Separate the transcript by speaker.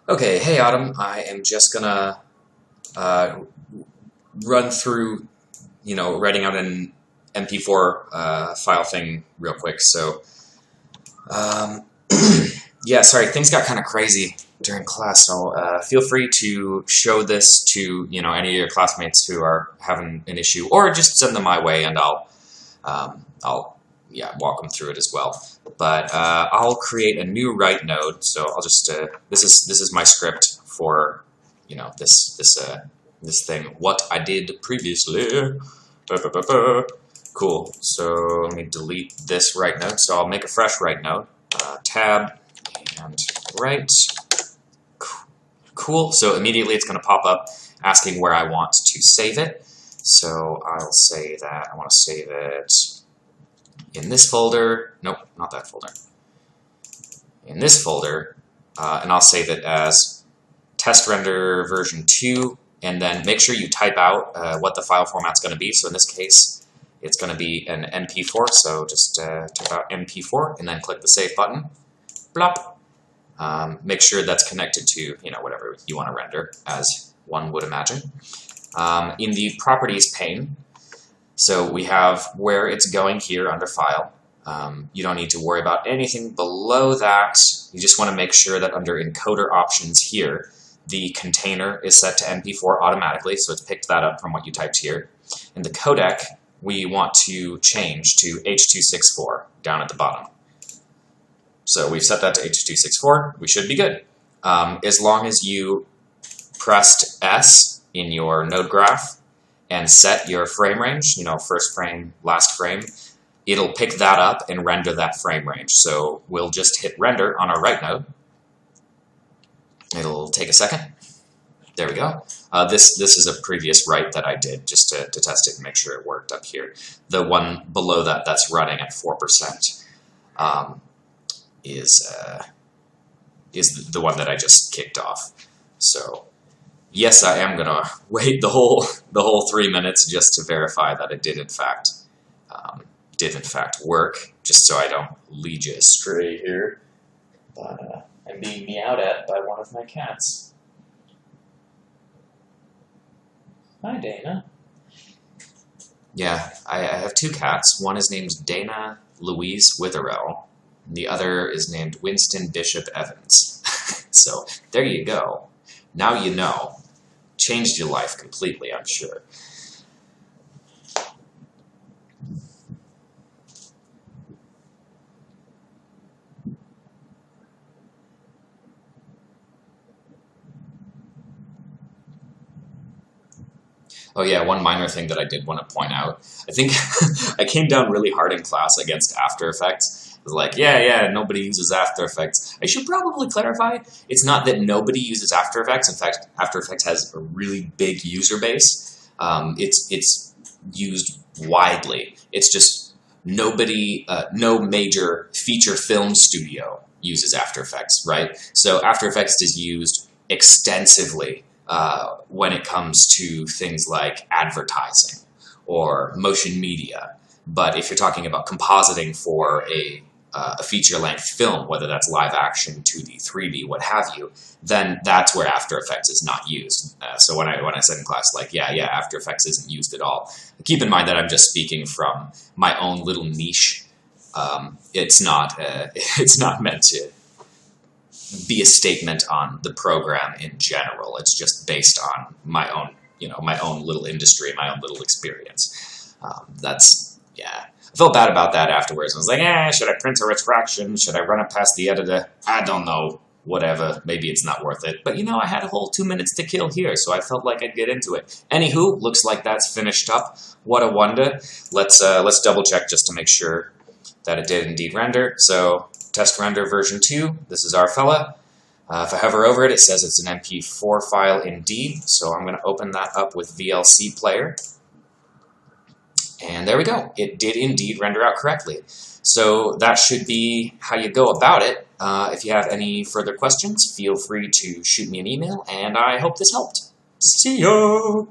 Speaker 1: Okay, hey Autumn, I am just gonna uh, run through, writing out an MP4 file thing real quick. So, um, yeah, sorry, things got kind of crazy during class, so feel free to show this to, any of your classmates who are having an issue, or just send them my way and I'll walk them through it as well. But I'll create a new write node. So I'll just this is my script for this thing. What I did previously. Cool. So let me delete this write node. So I'll make a fresh write node. Tab and write. Cool. So immediately it's going to pop up asking where I want to save it. So I'll say that I want to save it in this folder. Nope, not that folder. In this folder, and I'll save it as test render version 2, and then make sure you type out what the file format's going to be. So in this case, it's going to be an MP4, so just type out MP4, and then click the save button. Blop. Make sure that's connected to whatever you want to render, as one would imagine. In the properties pane, so we have where it's going here under File. You don't need to worry about anything below that. You just want to make sure that under Encoder Options here, the container is set to MP4 automatically, so it's picked that up from what you typed here. In the codec, we want to change to H.264 down at the bottom. So we've set that to H.264. We should be good. As long as you pressed S in your node graph and set your frame range, first frame, last frame, it'll pick that up and render that frame range. So we'll just hit render on our write node. It'll take a second. There we go. This is a previous write that I did just to test it and make sure it worked up here. The one below that that's running at 4% is the one that I just kicked off. So yes, I am gonna wait the whole 3 minutes just to verify that it did in fact work, just so I don't lead you astray here. But I'm being meowed at by one of my cats. Hi, Dana. Yeah, I have two cats. One is named Dana Louise Witherell, and the other is named Winston Bishop Evans. So there you go. Now you know. Changed your life completely, I'm sure. Oh yeah, one minor thing that I did want to point out. I think I came down really hard in class against After Effects. It was like, yeah, nobody uses After Effects. I should probably clarify, it's not that nobody uses After Effects. In fact, After Effects has a really big user base. It's used widely. It's just nobody, no major feature film studio uses After Effects, right? So After Effects is used extensively when it comes to things like advertising or motion media. But if you're talking about compositing for a feature-length film, whether that's live action, 2D, 3D, what have you, then that's where After Effects is not used. So when I said in class, like, yeah, After Effects isn't used at all, keep in mind that I'm just speaking from my own little niche. It's not meant to be a statement on the program in general. It's just based on my own, my own little industry, my own little experience. Yeah. I felt bad about that afterwards. I was like, should I print a retraction? Should I run it past the editor? I don't know. Whatever. Maybe it's not worth it. But, I had a whole 2 minutes to kill here, so I felt like I'd get into it. Anywho, looks like that's finished up. What a wonder. Let's double check just to make sure that it did indeed render. So test render version 2, this is our fella. If I hover over it, it says it's an MP4 file indeed, so I'm going to open that up with VLC Player. And there we go. It did indeed render out correctly. So that should be how you go about it. If you have any further questions, feel free to shoot me an email, and I hope this helped. See ya!